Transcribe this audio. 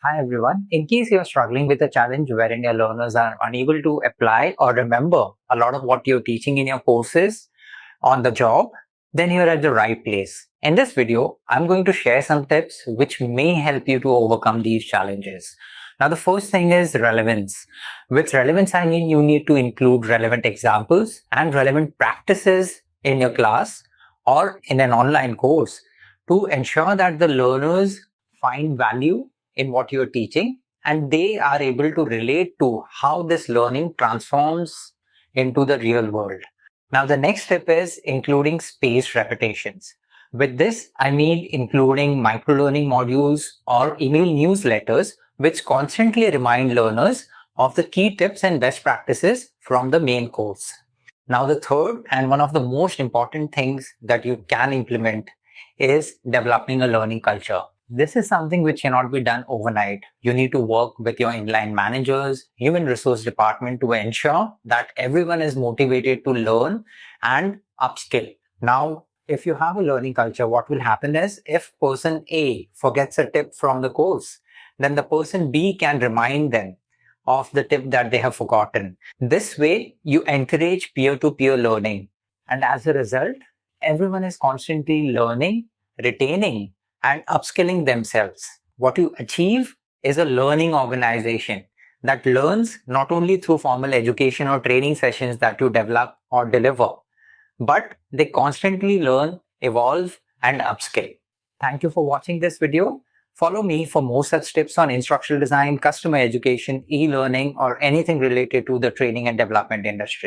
Hi everyone. In case you're struggling with a challenge wherein your learners are unable to apply or remember a lot of what you're teaching in your courses on the job, then you're at the right place. In this video, I'm going to share some tips which may help you to overcome these challenges. Now, the first thing is relevance. With relevance, I mean you need to include relevant examples and relevant practices in your class or in an online course to ensure that the learners find value in what you're teaching and they are able to relate to how this learning transforms into the real world. Now, the next step is including spaced repetitions. With this, I mean including microlearning modules or email newsletters, which constantly remind learners of the key tips and best practices from the main course. Now, the third and one of the most important things that you can implement is developing a learning culture. This is something which cannot be done overnight. You need to work with your inline managers, human resource department to ensure that everyone is motivated to learn and upskill. Now, if you have a learning culture, what will happen is if person A forgets a tip from the course, then the person B can remind them of the tip that they have forgotten. This way, you encourage peer-to-peer learning. And as a result, everyone is constantly learning, retaining, and upskilling themselves. What you achieve is a learning organization that learns not only through formal education or training sessions that you develop or deliver, but they constantly learn, evolve, and upskill. Thank you for watching this video. Follow me for more such tips on instructional design, customer education, e-learning, or anything related to the training and development industry.